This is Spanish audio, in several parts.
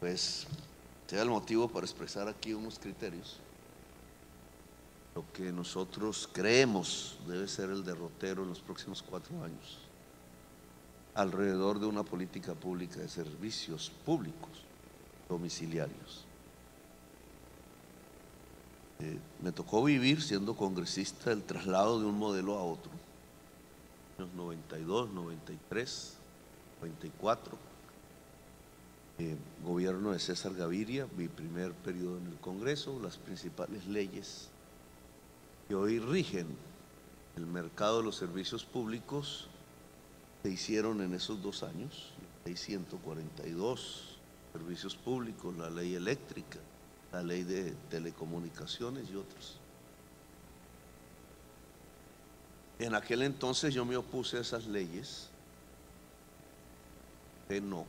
pues sea el motivo para expresar aquí unos criterios. Lo que nosotros creemos debe ser el derrotero en los próximos 4 años, alrededor de una política pública de servicios públicos domiciliarios. Me tocó vivir, siendo congresista, el traslado de un modelo a otro, en los 92, 93, 94, gobierno de César Gaviria, mi primer periodo en el Congreso, las principales leyes que hoy rigen el mercado de los servicios públicos se hicieron en esos 2 años, la ley 142, servicios públicos, la ley eléctrica, la ley de telecomunicaciones y otros. En aquel entonces yo me opuse a esas leyes, que no.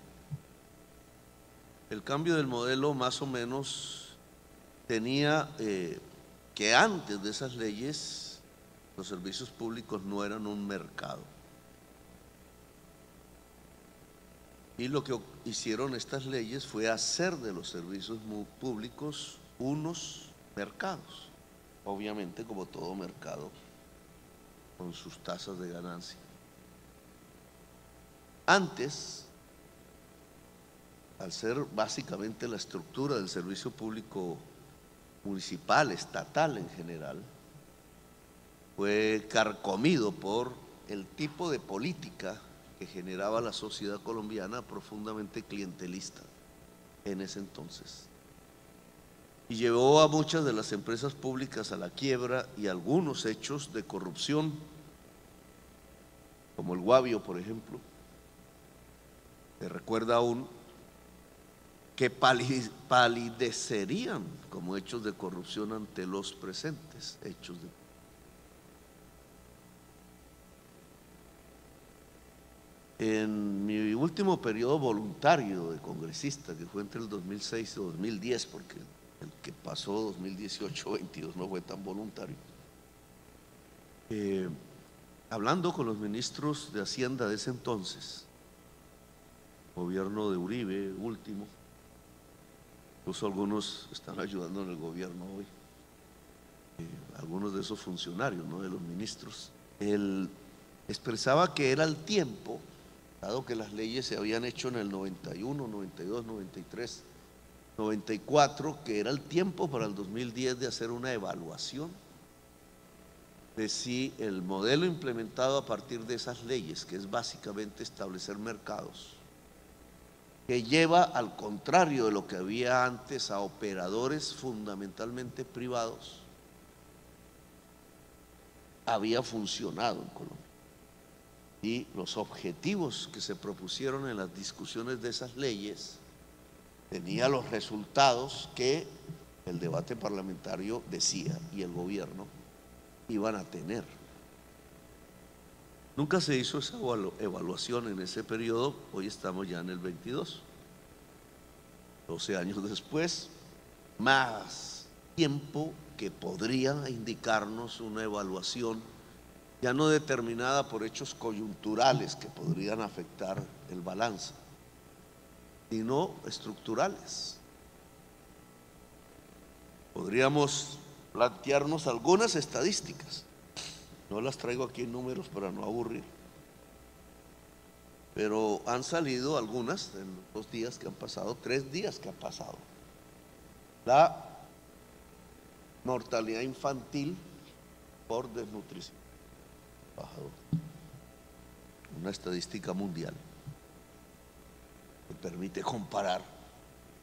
El cambio del modelo más o menos tenía que antes de esas leyes los servicios públicos no eran un mercado. Y lo que hicieron estas leyes fue hacer de los servicios públicos unos mercados, obviamente como todo mercado, con sus tasas de ganancia. Antes, al ser básicamente la estructura del servicio público municipal, estatal en general, fue carcomido por el tipo de política que generaba la sociedad colombiana, profundamente clientelista en ese entonces, y llevó a muchas de las empresas públicas a la quiebra y algunos hechos de corrupción, como el Guavio, por ejemplo, se recuerda aún, que palidecerían como hechos de corrupción ante los presentes hechos de corrupción. En mi último periodo voluntario de congresista, que fue entre el 2006 y 2010, porque el que pasó 2018-22 no fue tan voluntario, hablando con los ministros de Hacienda de ese entonces, gobierno de Uribe último, incluso algunos están ayudando en el gobierno hoy, algunos de esos funcionarios, ¿no?, de los ministros, él expresaba que era el tiempo, dado que las leyes se habían hecho en el 91, 92, 93, 94, que era el tiempo para el 2010 de hacer una evaluación de si el modelo implementado a partir de esas leyes, que es básicamente establecer mercados, que lleva al contrario de lo que había antes a operadores fundamentalmente privados, había funcionado en Colombia. Y los objetivos que se propusieron en las discusiones de esas leyes tenían los resultados que el debate parlamentario decía y el gobierno iban a tener. Nunca se hizo esa evaluación en ese periodo. Hoy estamos ya en el 22, 12 años después, más tiempo que podría indicarnos una evaluación ya no determinada por hechos coyunturales que podrían afectar el balance, sino estructurales. Podríamos plantearnos algunas estadísticas, no las traigo aquí en números para no aburrir, pero han salido algunas en los 2 días que han pasado, 3 días que han pasado. La mortalidad infantil por desnutrición bajado, una estadística mundial que permite comparar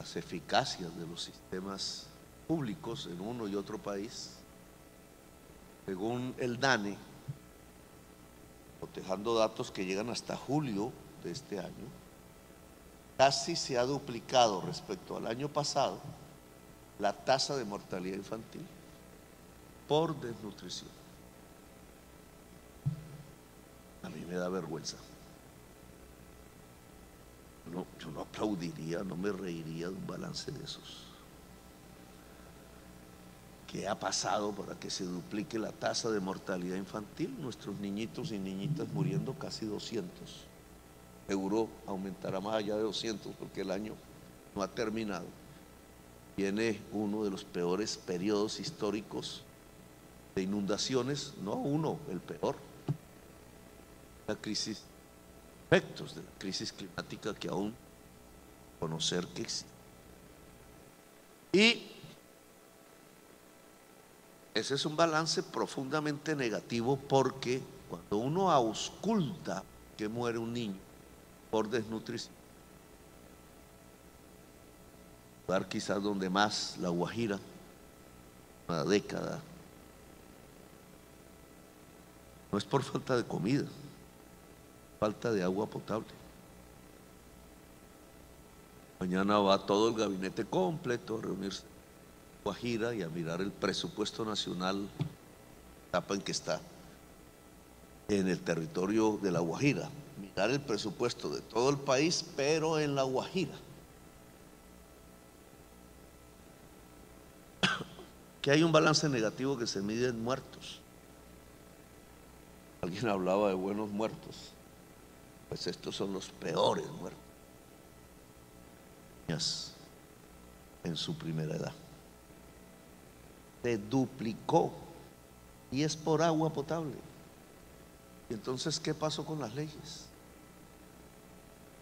las eficacias de los sistemas públicos en uno y otro país. Según el DANE, cotejando datos que llegan hasta julio de este año, casi se ha duplicado respecto al año pasado la tasa de mortalidad infantil por desnutrición. A mí me da vergüenza. Yo no aplaudiría, no me reiría de un balance de esos. ¿Qué ha pasado para que se duplique la tasa de mortalidad infantil? Nuestros niñitos y niñitas muriendo casi 200. Seguro aumentará más allá de 200 porque el año no ha terminado. Viene uno de los peores periodos históricos de inundaciones, no uno, el peor. La crisis, efectos de la crisis climática que aún conocer que existe. Y ese es un balance profundamente negativo, porque cuando uno ausculta que muere un niño por desnutrición, lugar quizás donde más, La Guajira, una década, no es por falta de comida, falta de agua potable. Mañana va todo el gabinete completo a reunirse en Guajira y a mirar el presupuesto nacional, etapa en que está en el territorio de La Guajira, mirar el presupuesto de todo el país, pero en La Guajira. Que hay un balance negativo que se mide en muertos. Alguien hablaba de buenos muertos, pues estos son los peores muertos en su primera edad. Se duplicó, y es por agua potable. Y entonces, ¿qué pasó con las leyes?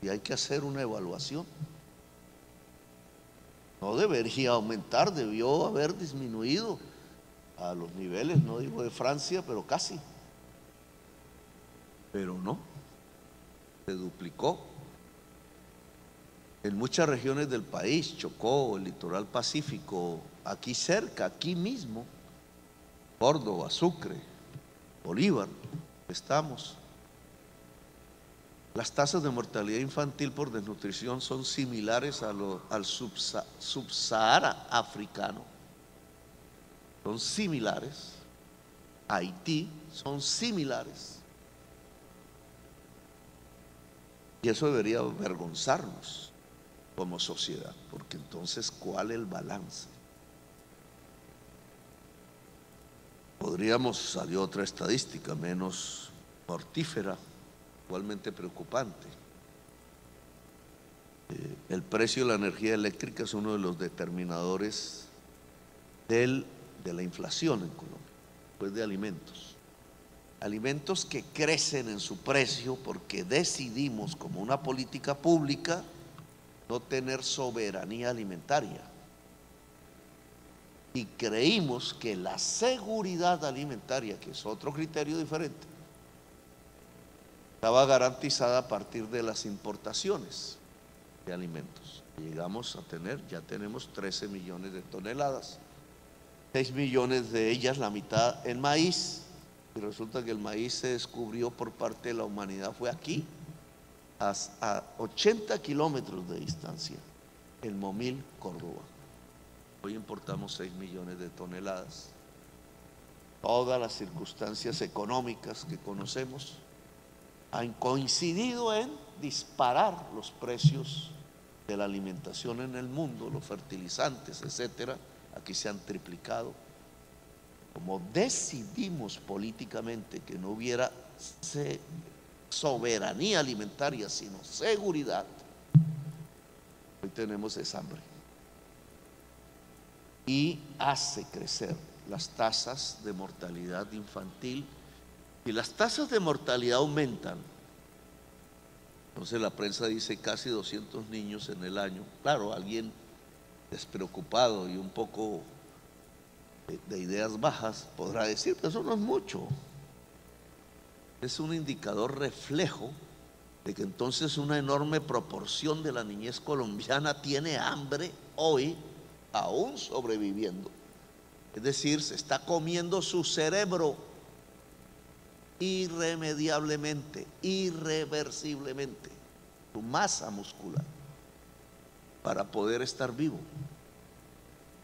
Y hay que hacer una evaluación. No debería aumentar, debió haber disminuido a los niveles, no digo de Francia, pero casi. Pero no, se duplicó. En muchas regiones del país, Chocó, el litoral pacífico, aquí cerca, aquí mismo, Córdoba, Sucre, Bolívar, estamos. Las tasas de mortalidad infantil por desnutrición son similares al subsahara africano, son similares. Haití, son similares. Y eso debería avergonzarnos como sociedad, porque entonces, ¿cuál es el balance? Salió otra estadística menos mortífera, igualmente preocupante. El precio de la energía eléctrica es uno de los determinadores de la inflación en Colombia, pues de alimentos. Alimentos que crecen en su precio porque decidimos, como una política pública, no tener soberanía alimentaria. Y creímos que la seguridad alimentaria, que es otro criterio diferente, estaba garantizada a partir de las importaciones de alimentos. Llegamos a tener, ya tenemos 13 millones de toneladas, 6 millones de ellas, la mitad en maíz, y resulta que el maíz se descubrió por parte de la humanidad, fue aquí, a 80 kilómetros de distancia, en Momil, Córdoba. Hoy importamos 6 millones de toneladas. Todas las circunstancias económicas que conocemos han coincidido en disparar los precios de la alimentación en el mundo, los fertilizantes, etcétera. Aquí se han triplicado. Como decidimos políticamente que no hubiera soberanía alimentaria, sino seguridad, hoy tenemos esa hambre. Y hace crecer las tasas de mortalidad infantil, y las tasas de mortalidad aumentan. Entonces la prensa dice casi 200 niños en el año. Claro, alguien despreocupado y un poco de ideas bajas podrá decir, pero eso no es mucho. Es un indicador reflejo de que entonces una enorme proporción de la niñez colombiana tiene hambre hoy, aún sobreviviendo. Es decir, se está comiendo su cerebro irremediablemente, irreversiblemente, su masa muscular, para poder estar vivo.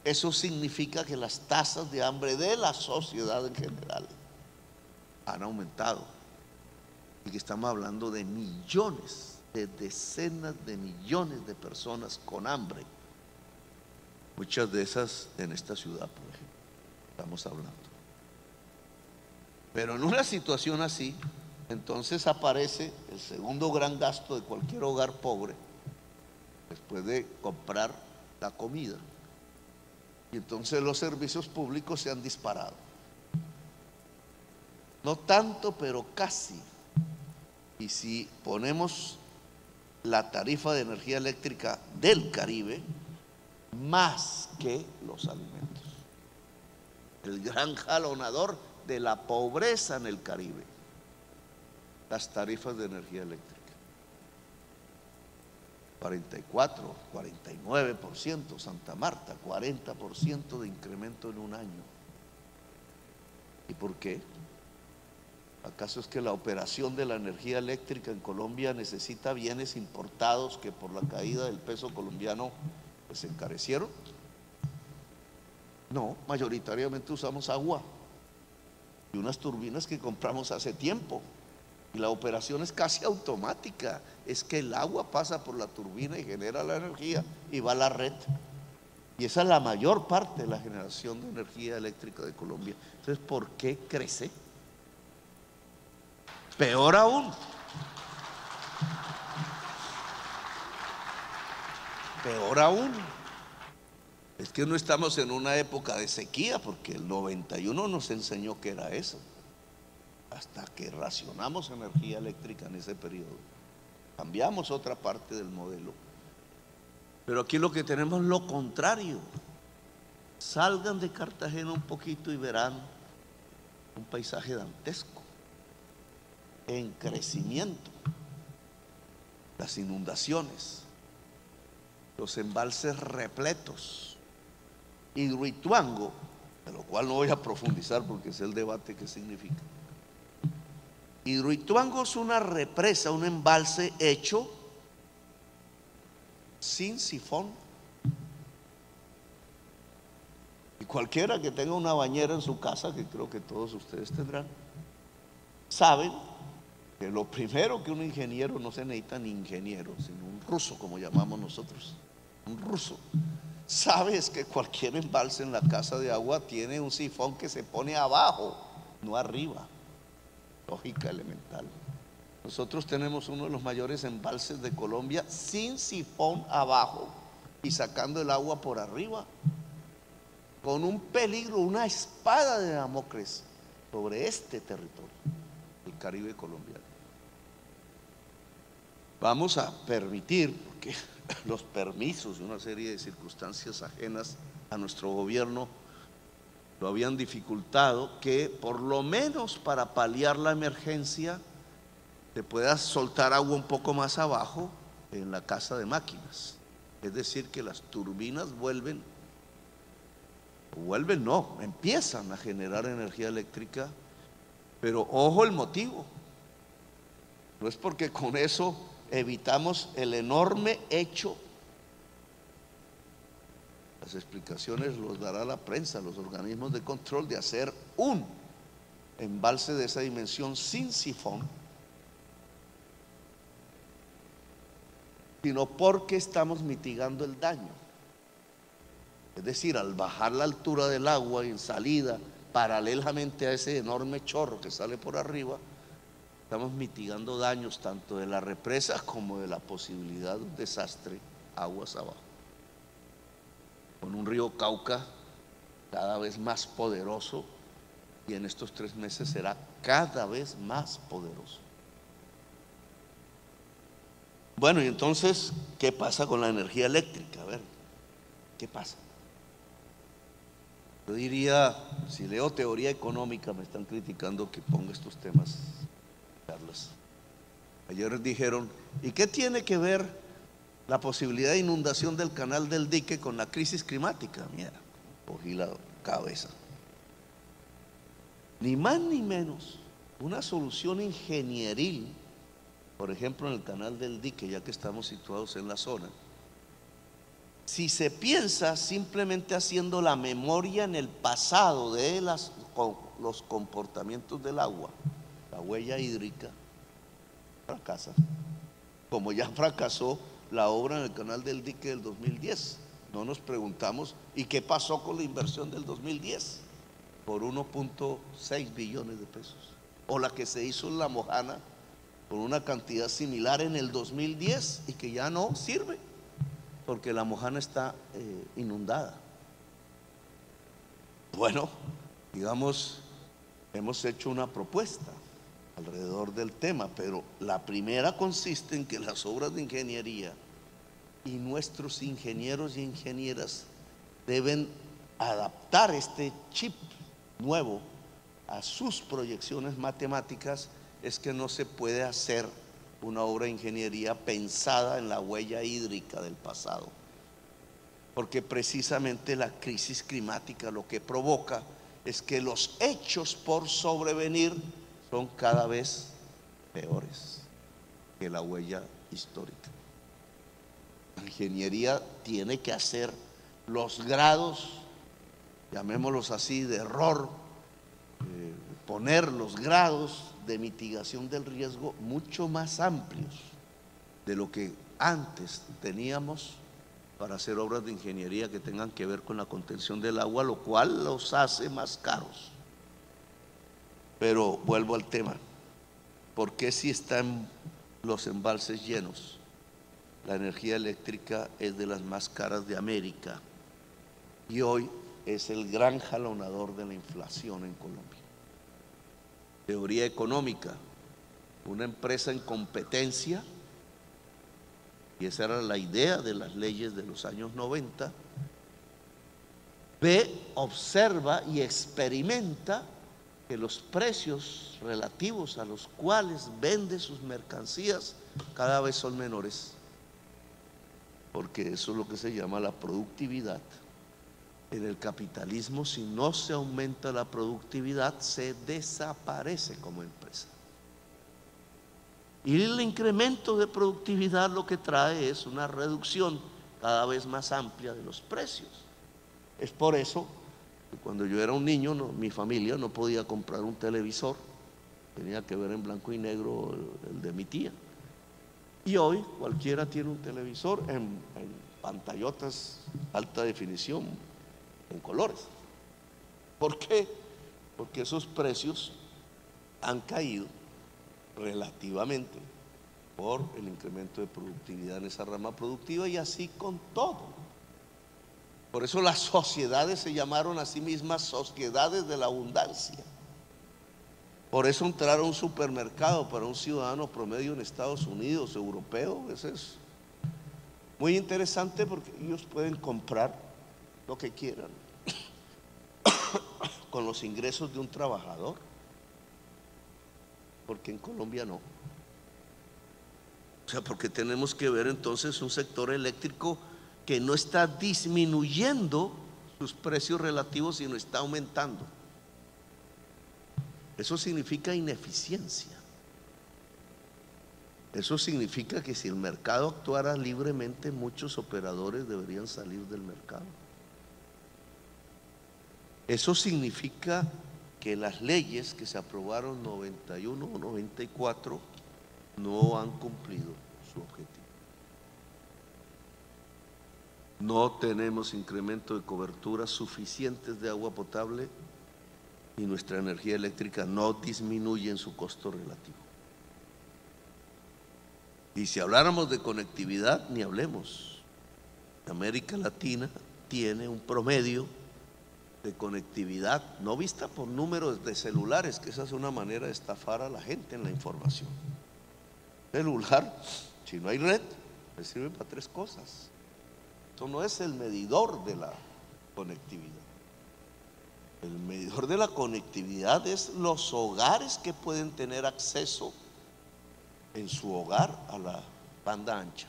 Eso significa que las tasas de hambre de la sociedad en general han aumentado, y que estamos hablando de millones, de decenas de millones de personas con hambre, muchas de esas en esta ciudad, por ejemplo, estamos hablando. Pero en una situación así, entonces aparece el segundo gran gasto de cualquier hogar pobre, después de comprar la comida. Y entonces los servicios públicos se han disparado. No tanto, pero casi. Y si ponemos la tarifa de energía eléctrica del Caribe, más que los alimentos. El gran jalonador de la pobreza en el Caribe, las tarifas de energía eléctrica. 44, 49%, Santa Marta, 40% de incremento en un año. ¿Y por qué? ¿Acaso es que la operación de la energía eléctrica en Colombia necesita bienes importados que por la caída del peso colombiano pues se encarecieron? No, mayoritariamente usamos agua y unas turbinas que compramos hace tiempo. Y la operación es casi automática, es que el agua pasa por la turbina y genera la energía y va a la red. Y esa es la mayor parte de la generación de energía eléctrica de Colombia. Entonces, ¿por qué crece? Peor aún, es que no estamos en una época de sequía, porque el 91 nos enseñó que era eso. Hasta que racionamos energía eléctrica en ese periodo, cambiamos otra parte del modelo. Pero aquí lo que tenemos es lo contrario. Salgan de Cartagena un poquito y verán un paisaje dantesco, en crecimiento. Las inundaciones, los embalses repletos, Hidroituango, de lo cual no voy a profundizar porque es el debate que significa. Hidroituango es una represa, un embalse hecho sin sifón. Y cualquiera que tenga una bañera en su casa, que creo que todos ustedes tendrán, saben que lo primero que un ingeniero, no se necesita ni ingeniero, sino un ruso, como llamamos nosotros, un ruso, sabe es que cualquier embalse en la casa de agua tiene un sifón que se pone abajo, no arriba. Lógica elemental. Nosotros tenemos uno de los mayores embalses de Colombia sin sifón abajo y sacando el agua por arriba, con un peligro, una espada de Damocles sobre este territorio, el Caribe colombiano. Vamos a permitir, porque los permisos y una serie de circunstancias ajenas a nuestro gobierno lo habían dificultado, que por lo menos para paliar la emergencia te puedas soltar agua un poco más abajo en la casa de máquinas. Es decir, que las turbinas empiezan a generar energía eléctrica. Pero ojo el motivo, no es porque con eso evitamos el enorme hecho. Las explicaciones los dará la prensa, los organismos de control, de hacer un embalse de esa dimensión sin sifón, sino porque estamos mitigando el daño. Es decir, al bajar la altura del agua y en salida, paralelamente a ese enorme chorro que sale por arriba, estamos mitigando daños tanto de la represa como de la posibilidad de un desastre aguas abajo, con un río Cauca cada vez más poderoso, y en estos 3 meses será cada vez más poderoso. Bueno, y entonces, ¿qué pasa con la energía eléctrica? A ver, ¿qué pasa? Yo diría, si leo teoría económica, me están criticando que ponga estos temas, Carlos. Ayer dijeron, ¿y qué tiene que ver la posibilidad de inundación del canal del dique con la crisis climática? Mira, cogí la cabeza. Ni más ni menos, una solución ingenieril, por ejemplo en el canal del dique, ya que estamos situados en la zona. Si se piensa simplemente haciendo la memoria en el pasado de los comportamientos del agua, la huella hídrica fracasa, como ya fracasó la obra en el canal del dique del 2010. No nos preguntamos, ¿y qué pasó con la inversión del 2010? Por 1.6 billones de pesos. O la que se hizo en La Mojana por una cantidad similar en el 2010 y que ya no sirve. porque la Mojana está inundada. Bueno, digamos, hemos hecho una propuesta alrededor del tema, pero la primera consiste en que las obras de ingeniería y nuestros ingenieros y ingenieras deben adaptar este chip nuevo a sus proyecciones matemáticas. Es que no se puede hacer una obra de ingeniería pensada en la huella hídrica del pasado, porque precisamente la crisis climática lo que provoca es que los hechos por sobrevenir son cada vez peores que la huella histórica. La ingeniería tiene que hacer los grados, llamémoslos así, de error, poner los grados de mitigación del riesgo mucho más amplios de lo que antes teníamos para hacer obras de ingeniería que tengan que ver con la contención del agua, lo cual los hace más caros. Pero vuelvo al tema: ¿por qué si están los embalses llenos, la energía eléctrica es de las más caras de América y hoy es el gran jalonador de la inflación en Colombia? Teoría económica: una empresa en competencia, y esa era la idea de las leyes de los años 90, ve, observa y experimenta que los precios relativos a los cuales vende sus mercancías cada vez son menores, porque eso es lo que se llama la productividad. En el capitalismo, si no se aumenta la productividad, se desaparece como empresa. Y el incremento de productividad lo que trae es una reducción cada vez más amplia de los precios. Es por eso que cuando yo era un niño, mi familia no podía comprar un televisor, tenía que ver en blanco y negro el de mi tía. Y hoy cualquiera tiene un televisor en pantallotas alta definición, en colores. ¿Por qué? Porque esos precios han caído relativamente por el incremento de productividad en esa rama productiva, y así con todo. Por eso las sociedades se llamaron a sí mismas sociedades de la abundancia. Por eso entrar a un supermercado para un ciudadano promedio en Estados Unidos, europeo, eso es muy interesante, porque ellos pueden comprar lo que quieran con los ingresos de un trabajador, porque en Colombia no. O sea, porque tenemos que ver entonces un sector eléctrico que no está disminuyendo sus precios relativos, sino está aumentando. Eso significa ineficiencia. Eso significa que si el mercado actuara libremente, muchos operadores deberían salir del mercado. Eso significa que las leyes que se aprobaron en 91 o 94 no han cumplido su objetivo. No tenemos incremento de cobertura suficientes de agua potable y nuestra energía eléctrica no disminuye en su costo relativo. Y si habláramos de conectividad, ni hablemos. América Latina tiene un promedio de conectividad, no vista por números de celulares, que esa es una manera de estafar a la gente en la información. Celular, si no hay red, le sirve para tres cosas. Eso no es el medidor de la conectividad. El medidor de la conectividad es los hogares que pueden tener acceso en su hogar a la banda ancha.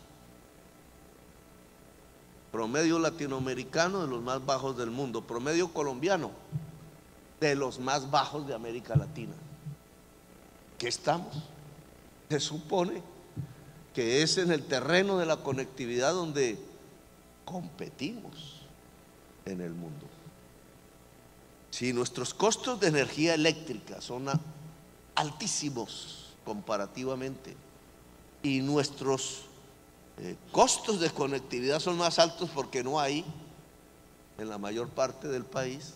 Promedio latinoamericano de los más bajos del mundo, promedio colombiano de los más bajos de América Latina. ¿Qué estamos? Se supone que es en el terreno de la conectividad donde competimos en el mundo. Si nuestros costos de energía eléctrica son altísimos comparativamente y nuestros costos de conectividad son más altos porque no hay en la mayor parte del país,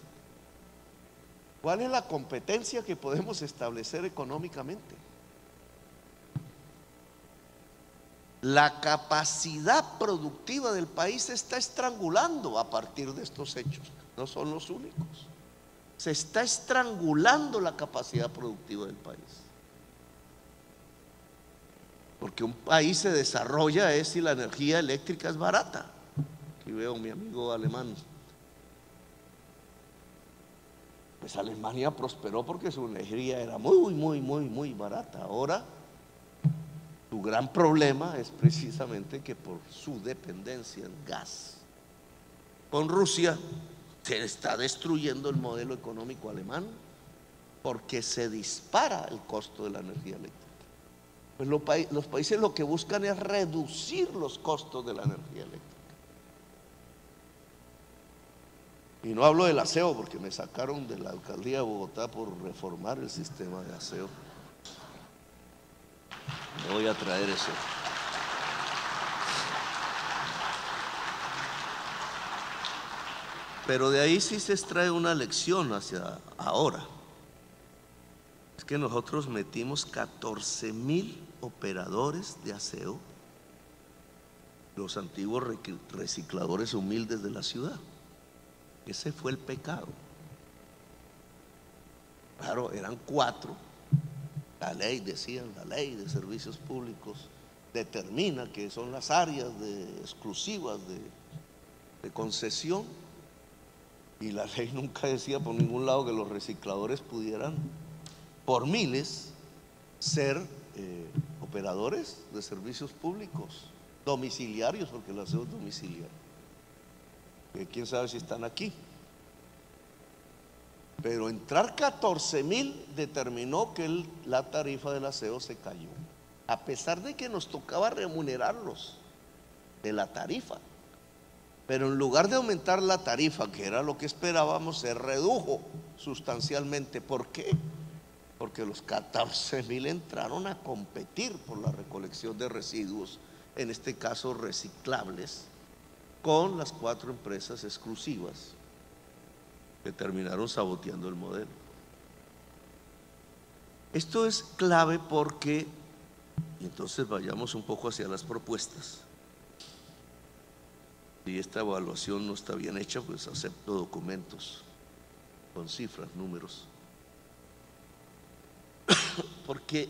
¿cuál es la competencia que podemos establecer económicamente? La capacidad productiva del país se está estrangulando a partir de estos hechos. No son los únicos. Se está estrangulando la capacidad productiva del país. Porque un país se desarrolla es si la energía eléctrica es barata. Aquí veo a mi amigo alemán. Pues Alemania prosperó porque su energía era muy barata. Ahora su gran problema es precisamente que por su dependencia en gas con Rusia se está destruyendo el modelo económico alemán porque se dispara el costo de la energía eléctrica. Pues los países lo que buscan es reducir los costos de la energía eléctrica. Y no hablo del aseo porque me sacaron de la alcaldía de Bogotá por reformar el sistema de aseo. No voy a traer eso. Pero de ahí sí se extrae una lección hacia ahora. Es que nosotros metimos 14,000 operadores de aseo, los antiguos recicladores humildes de la ciudad. Ese fue el pecado. Claro, eran 4. La ley, decían, la ley de servicios públicos determina que son las áreas exclusivas de concesión, y la ley nunca decía por ningún lado que los recicladores pudieran por miles ser operadores de servicios públicos domiciliarios, porque el aseo es domiciliario. Quién sabe si están aquí. Pero entrar 14,000 determinó que la tarifa del aseo se cayó, a pesar de que nos tocaba remunerarlos de la tarifa. Pero en lugar de aumentar la tarifa, que era lo que esperábamos, se redujo sustancialmente. ¿Por qué? Porque los 14,000 entraron a competir por la recolección de residuos, en este caso reciclables, con las 4 empresas exclusivas que terminaron saboteando el modelo. Esto es clave porque, y entonces vayamos un poco hacia las propuestas. Si esta evaluación no está bien hecha, pues acepto documentos con cifras, números. Porque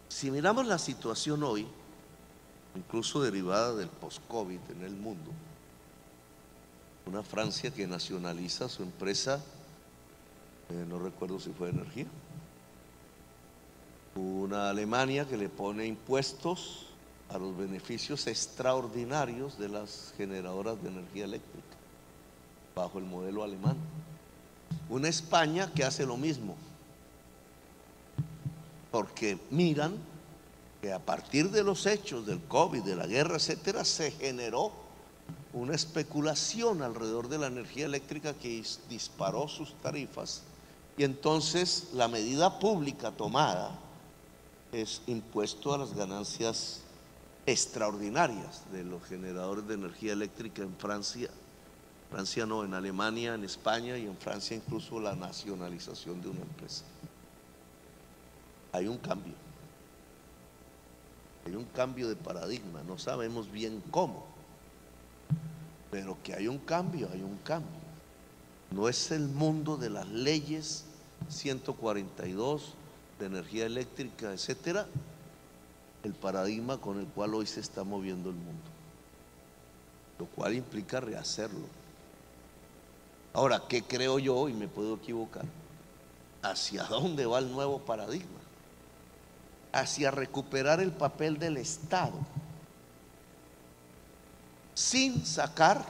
si miramos la situación hoy, incluso derivada del post-COVID en el mundo, una Francia que nacionaliza su empresa, no recuerdo si fue de energía, una Alemania que le pone impuestos a los beneficios extraordinarios de las generadoras de energía eléctrica bajo el modelo alemán, una España que hace lo mismo, porque miran que a partir de los hechos del COVID, de la guerra, etcétera, se generó una especulación alrededor de la energía eléctrica que disparó sus tarifas, y entonces la medida pública tomada es impuesto a las ganancias extraordinarias de los generadores de energía eléctrica en Francia, en Alemania, en España, y en Francia incluso la nacionalización de una empresa. Hay un cambio de paradigma, no sabemos bien cómo, pero que hay un cambio. No es el mundo de las leyes 142 de energía eléctrica, etcétera, el paradigma con el cual hoy se está moviendo el mundo, lo cual implica rehacerlo. Ahora, ¿qué creo yo? Y me puedo equivocar. ¿Hacia dónde va el nuevo paradigma? Hacia recuperar el papel del Estado, sin sacar,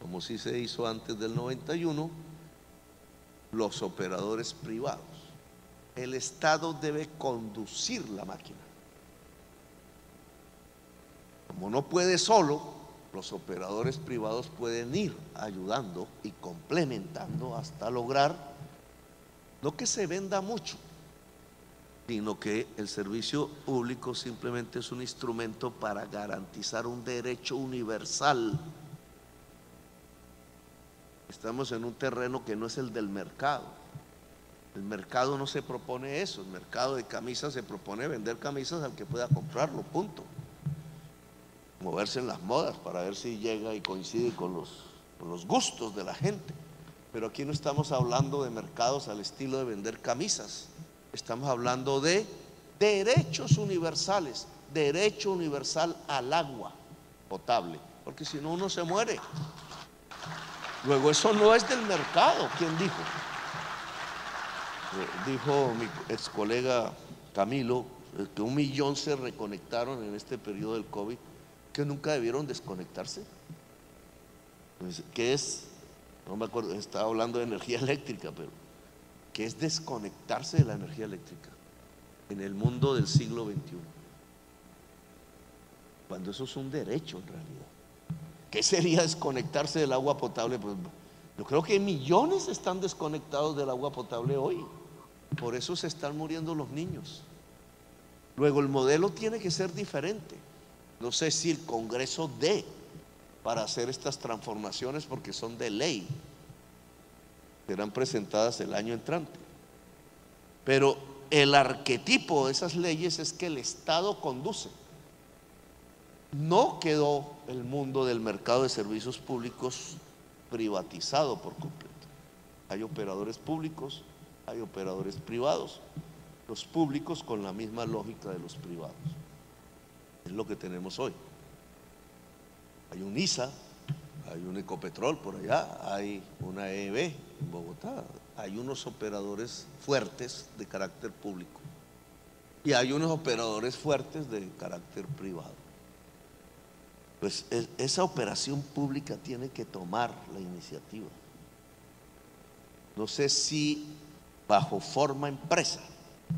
como sí se hizo antes del 91, los operadores privados. El Estado debe conducir la máquina. Como no puede solo, los operadores privados pueden ir ayudando y complementando hasta lograr no que se venda mucho, sino que el servicio público simplemente es un instrumento para garantizar un derecho universal. Estamos en un terreno que no es el del mercado, El mercado no se propone eso. El mercado de camisas se propone vender camisas al que pueda comprarlo, punto. Moverse en las modas para ver si llega y coincide con los gustos de la gente. Pero aquí no estamos hablando de mercados al estilo de vender camisas. Estamos hablando de derechos universales, derecho universal al agua potable, porque si no uno se muere. Luego eso no es del mercado. ¿Quién dijo? Dijo mi ex colega Camilo que 1 millón se reconectaron en este periodo del COVID, que nunca debieron desconectarse. ¿Qué es? No me acuerdo, estaba hablando de energía eléctrica, pero ¿qué es desconectarse de la energía eléctrica en el mundo del siglo XXI? Cuando eso es un derecho en realidad. ¿Qué sería desconectarse del agua potable? Pues yo creo que millones están desconectados del agua potable hoy. Por eso se están muriendo los niños. Luego el modelo tiene que ser diferente. No sé si el Congreso dé para hacer estas transformaciones, porque son de ley, serán presentadas el año entrante. Pero el arquetipo de esas leyes es que el Estado conduce. No quedó el mundo del mercado de servicios públicos privatizado por completo. Hay operadores públicos, hay operadores privados, los públicos con la misma lógica de los privados. Es lo que tenemos hoy. Hay un ISA, hay un Ecopetrol por allá, hay una EEB en Bogotá, hay unos operadores fuertes de carácter público y hay unos operadores fuertes de carácter privado. Pues esa operación pública tiene que tomar la iniciativa. No sé si bajo forma empresa,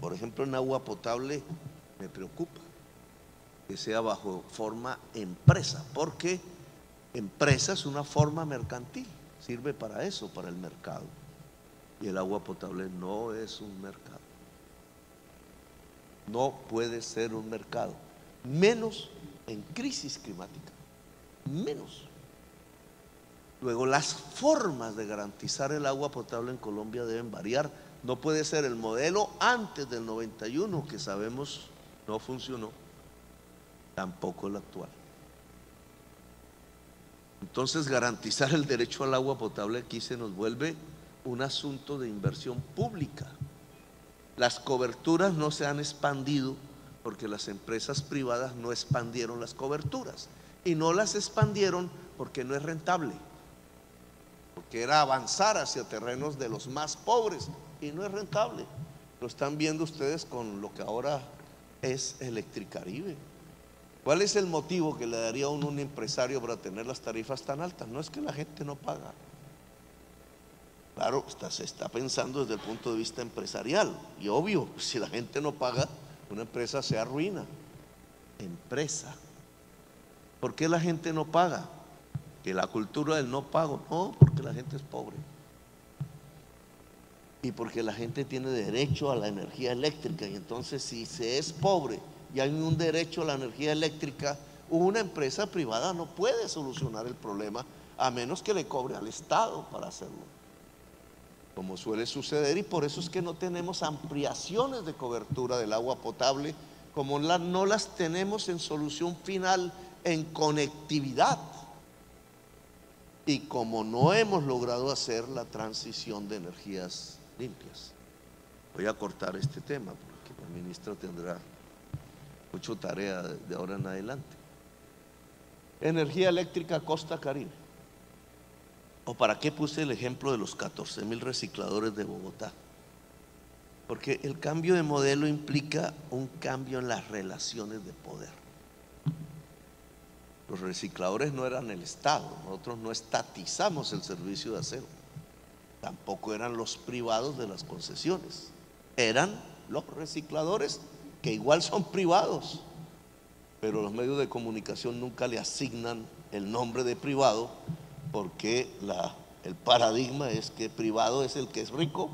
por ejemplo en agua potable me preocupa que sea bajo forma empresa, porque empresa es una forma mercantil, sirve para eso, para el mercado, y el agua potable no es un mercado, no puede ser un mercado, menos en crisis climática, menos. Luego las formas de garantizar el agua potable en Colombia deben variar. No puede ser el modelo antes del 91, que sabemos no funcionó, tampoco el actual. Entonces garantizar el derecho al agua potable aquí se nos vuelve un asunto de inversión pública. Las coberturas no se han expandido porque las empresas privadas no expandieron las coberturas, y no las expandieron porque no es rentable, porque era avanzar hacia terrenos de los más pobres y no es rentable. Lo están viendo ustedes con lo que ahora es Electricaribe. ¿Cuál es el motivo que le daría a un empresario para tener las tarifas tan altas? No es que la gente no paga. Claro, se está pensando desde el punto de vista empresarial, y obvio, si la gente no paga, una empresa se arruina. Empresa. ¿Por qué la gente no paga? Que la cultura del no pago, no, porque la gente es pobre y porque la gente tiene derecho a la energía eléctrica, y entonces si se es pobre y hay un derecho a la energía eléctrica, una empresa privada no puede solucionar el problema a menos que le cobre al Estado para hacerlo, como suele suceder. Y por eso es que no tenemos ampliaciones de cobertura del agua potable, como no las tenemos en solución final en conectividad, y como no hemos logrado hacer la transición de energías limpias. Voy a cortar este tema porque la ministra tendrá mucha tarea de ahora en adelante. Energía eléctrica Costa Caribe. ¿O para qué puse el ejemplo de los 14,000 recicladores de Bogotá? Porque el cambio de modelo implica un cambio en las relaciones de poder. Los recicladores no eran el Estado, nosotros no estatizamos el servicio de aseo, tampoco eran los privados de las concesiones, eran los recicladores, que igual son privados, pero los medios de comunicación nunca le asignan el nombre de privado, porque el paradigma es que privado es el que es rico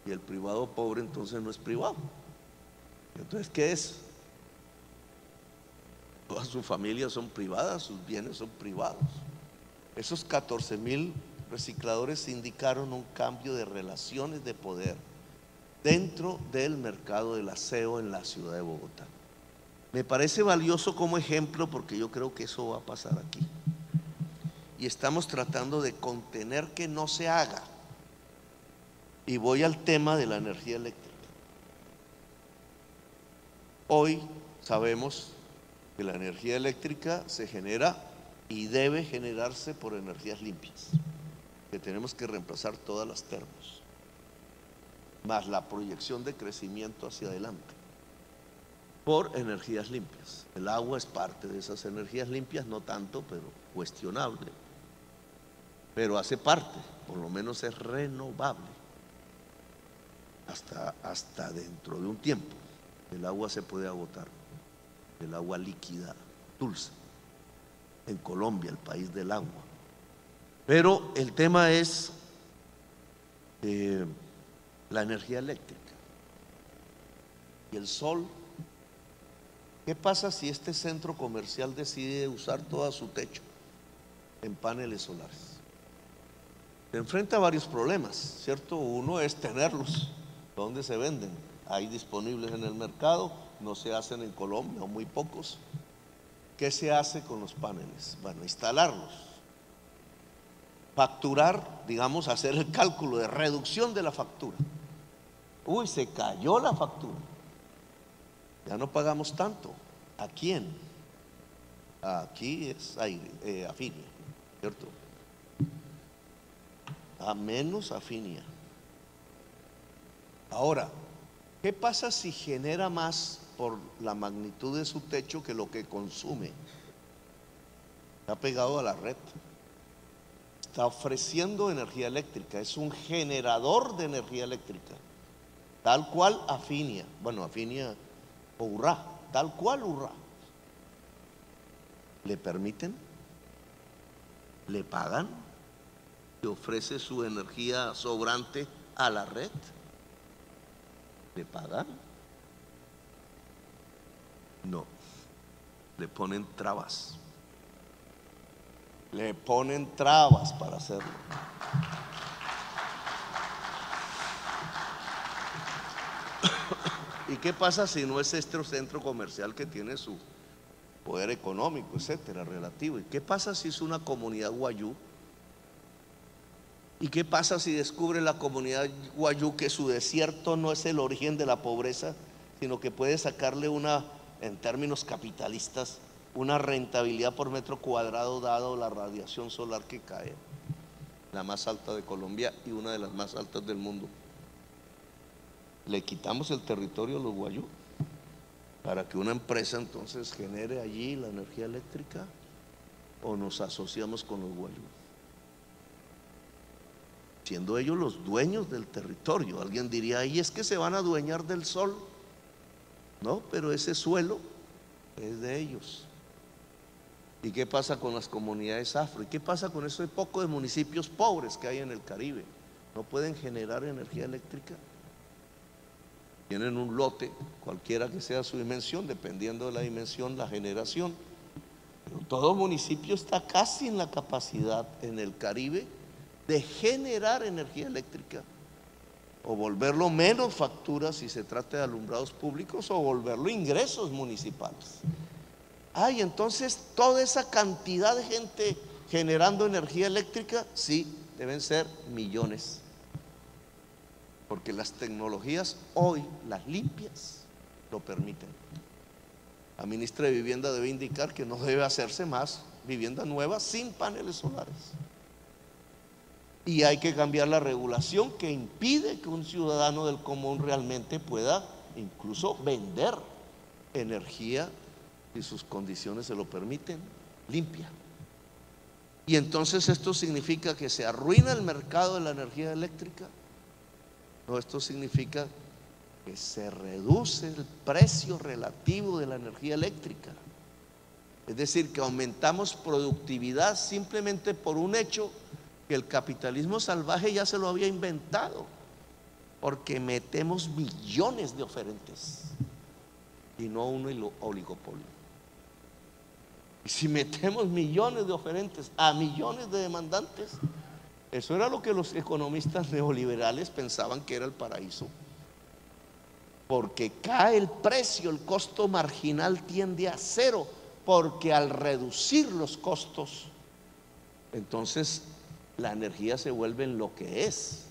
y el privado pobre entonces no es privado. Entonces, ¿qué es? Todas sus familias son privadas, sus bienes son privados. Esos 14,000 recicladores indicaron un cambio de relaciones de poder dentro del mercado del aseo en la ciudad de Bogotá. Me parece valioso como ejemplo porque yo creo que eso va a pasar aquí. Y estamos tratando de contener que no se haga. Y voy al tema de la energía eléctrica. Hoy sabemos que la energía eléctrica se genera y debe generarse por energías limpias, que tenemos que reemplazar todas las termos, más la proyección de crecimiento hacia adelante, por energías limpias. El agua es parte de esas energías limpias, no tanto, pero cuestionable, pero hace parte, por lo menos es renovable, hasta dentro de un tiempo. El agua se puede agotar, el agua líquida, dulce, en Colombia, el país del agua. Pero el tema es la energía eléctrica y el sol. ¿Qué pasa si este centro comercial decide usar todo su techo en paneles solares? Se enfrenta a varios problemas, ¿cierto? Uno es tenerlos. ¿Dónde se venden? Hay disponibles en el mercado, no se hacen en Colombia o muy pocos. ¿Qué se hace con los paneles? Bueno, instalarlos, facturar, digamos, hacer el cálculo de reducción de la factura. Uy, se cayó la factura, ya no pagamos tanto. ¿A quién? Aquí es Afinia, ¿cierto? A menos Afinia. Ahora, ¿qué pasa si genera más por la magnitud de su techo que lo que consume? Está pegado a la red, está ofreciendo energía eléctrica, es un generador de energía eléctrica, tal cual Afinia, bueno, Afinia o Urrá, tal cual Urrá. ¿Le permiten? ¿Le pagan? ¿Le ofrece su energía sobrante a la red? ¿Le pagan? No, le ponen trabas. Le ponen trabas para hacerlo. ¿Y qué pasa si no es este centro comercial que tiene su poder económico, etcétera, relativo? ¿Y qué pasa si es una comunidad guayú? ¿Y qué pasa si descubre la comunidad guayú que su desierto no es el origen de la pobreza, sino que puede sacarle en términos capitalistas, una rentabilidad por metro cuadrado dado la radiación solar que cae, la más alta de Colombia y una de las más altas del mundo? ¿Le quitamos el territorio a los guayú para que una empresa entonces genere allí la energía eléctrica, o nos asociamos con los guayú, siendo ellos los dueños del territorio? Alguien diría, ahí es que se van a adueñar del sol. No, pero ese suelo es de ellos. ¿Y qué pasa con las comunidades afro? ¿Y qué pasa con esos pocos de municipios pobres que hay en el Caribe? ¿No pueden generar energía eléctrica? Tienen un lote, cualquiera que sea su dimensión, dependiendo de la dimensión, la generación. Pero todo municipio está casi en la capacidad en el Caribe de generar energía eléctrica, o volverlo menos factura si se trata de alumbrados públicos, o volverlo ingresos municipales. Ay, entonces toda esa cantidad de gente generando energía eléctrica, sí, deben ser millones, porque las tecnologías hoy, las limpias, lo permiten. La ministra de Vivienda debe indicar que no debe hacerse más vivienda nueva sin paneles solares. Y hay que cambiar la regulación que impide que un ciudadano del común realmente pueda incluso vender energía, si sus condiciones se lo permiten, limpia. Y entonces esto significa que se arruina el mercado de la energía eléctrica. No, esto significa que se reduce el precio relativo de la energía eléctrica. Es decir, que aumentamos productividad simplemente por un hecho que el capitalismo salvaje ya se lo había inventado, porque metemos millones de oferentes y no un oligopolio. Y si metemos millones de oferentes a millones de demandantes, Eso era lo que los economistas neoliberales pensaban que era el paraíso. Porque cae el precio, el costo marginal tiende a cero, porque al reducir los costos, entonces la energía se vuelve en lo que es,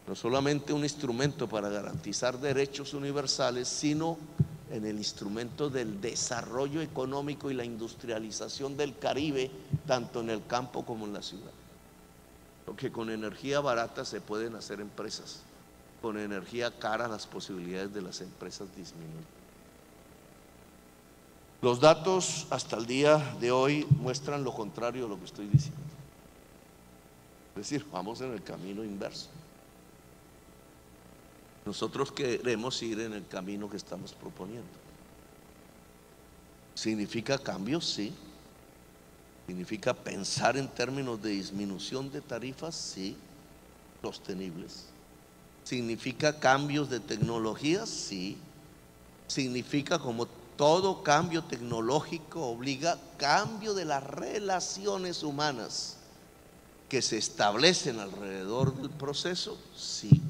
no solamente un instrumento para garantizar derechos universales, sino en el instrumento del desarrollo económico y la industrialización del Caribe, tanto en el campo como en la ciudad. Porque con energía barata se pueden hacer empresas, con energía cara las posibilidades de las empresas disminuyen. Los datos hasta el día de hoy muestran lo contrario de lo que estoy diciendo. Es decir, vamos en el camino inverso. Nosotros queremos ir en el camino que estamos proponiendo. ¿Significa cambios? Sí. ¿Significa pensar en términos de disminución de tarifas? Sí, sostenibles. ¿Significa cambios de tecnologías? Sí. ¿Significa, como todo cambio tecnológico, obliga cambio de las relaciones humanas que se establecen alrededor del proceso? Sí.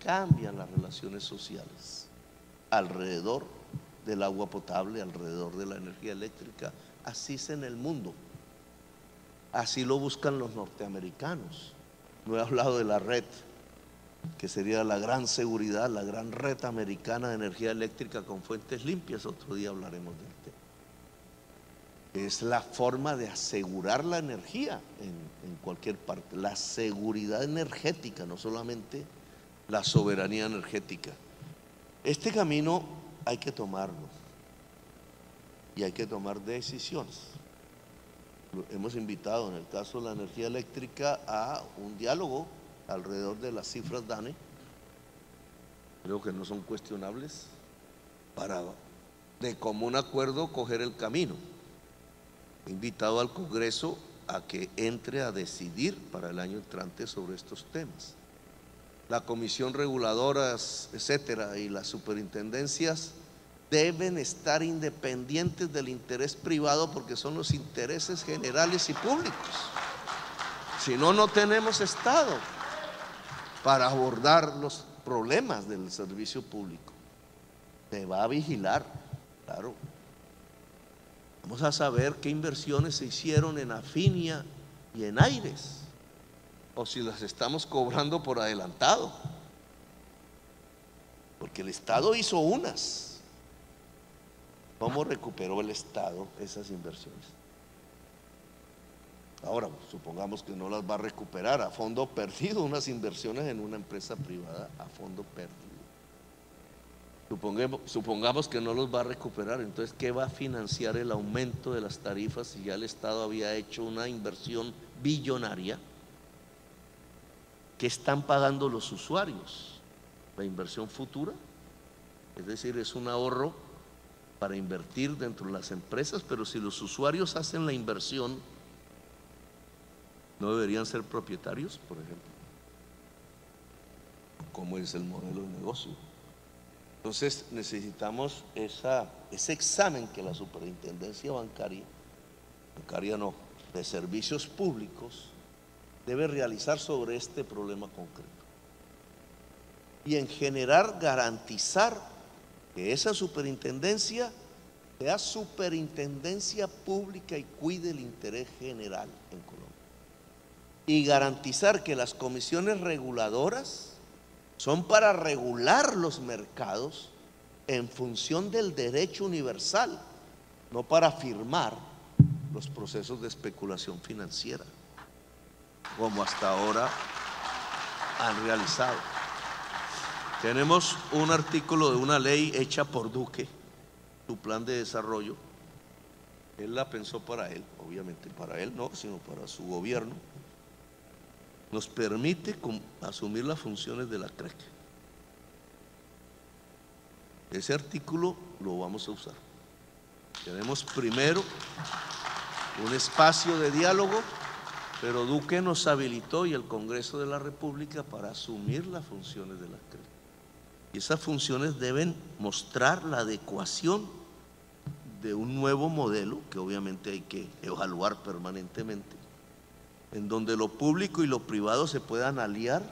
Cambian las relaciones sociales alrededor del agua potable, alrededor de la energía eléctrica. Así es en el mundo, así lo buscan los norteamericanos. No he hablado de la red, que sería la gran seguridad, la gran red americana de energía eléctrica con fuentes limpias. Otro día hablaremos del tema. Es la forma de asegurar la energía en cualquier parte, la seguridad energética, no solamente la soberanía energética. Este camino hay que tomarlo y hay que tomar decisiones. Hemos invitado, en el caso de la energía eléctrica, a un diálogo alrededor de las cifras DANE. Creo que no son cuestionables, para de común acuerdo coger el camino. He invitado al Congreso a que entre a decidir para el año entrante sobre estos temas. La comisión reguladora, etcétera, y las superintendencias deben estar independientes del interés privado, porque son los intereses generales y públicos. Si no, no tenemos Estado para abordar los problemas del servicio público. Se va a vigilar, claro. Vamos a saber qué inversiones se hicieron en Afinia y en Aires, o si las estamos cobrando por adelantado, porque el Estado hizo unas. ¿Cómo recuperó el Estado esas inversiones? Ahora, supongamos que no las va a recuperar a fondo perdido, unas inversiones en una empresa privada a fondo perdido. Supongamos que no los va a recuperar, entonces ¿qué va a financiar el aumento de las tarifas si ya el Estado había hecho una inversión billonaria? ¿Qué están pagando los usuarios? La inversión futura, es decir, es un ahorro para invertir dentro de las empresas, pero si los usuarios hacen la inversión, ¿no deberían ser propietarios, por ejemplo? ¿Cómo es el modelo de negocio? Entonces necesitamos ese examen que la superintendencia bancaria no, de servicios públicos, debe realizar sobre este problema concreto. Y en general garantizar que esa superintendencia sea superintendencia pública y cuide el interés general en Colombia. Y garantizar que las comisiones reguladoras son para regular los mercados en función del derecho universal, no para firmar los procesos de especulación financiera, como hasta ahora han realizado. Tenemos un artículo de una ley hecha por Duque, su plan de desarrollo. Él la pensó para él, obviamente para él no, sino para su gobierno. Nos permite asumir las funciones de la CREC. Ese artículo lo vamos a usar. Tenemos primero un espacio de diálogo, pero Duque nos habilitó, y el Congreso de la República, para asumir las funciones de la CREC. Y esas funciones deben mostrar la adecuación de un nuevo modelo que obviamente hay que evaluar permanentemente, en donde lo público y lo privado se puedan aliar,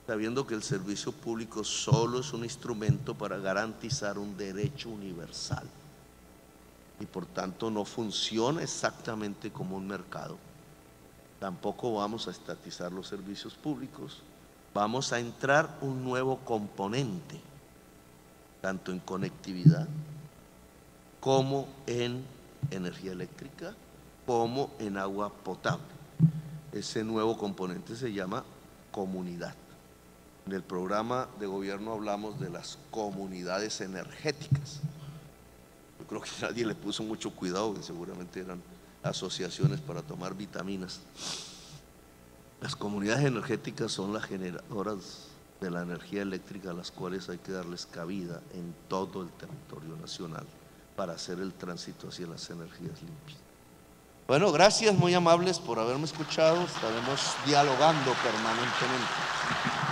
sabiendo que el servicio público solo es un instrumento para garantizar un derecho universal y por tanto no funciona exactamente como un mercado. Tampoco vamos a estatizar los servicios públicos. Vamos a entrar un nuevo componente, tanto en conectividad como en energía eléctrica, como en agua potable. Ese nuevo componente se llama comunidad. En el programa de gobierno hablamos de las comunidades energéticas. Yo creo que nadie le puso mucho cuidado, que seguramente eran asociaciones para tomar vitaminas. Las comunidades energéticas son las generadoras de la energía eléctrica, a las cuales hay que darles cabida en todo el territorio nacional para hacer el tránsito hacia las energías limpias. Bueno, gracias, muy amables por haberme escuchado. Estaremos dialogando permanentemente.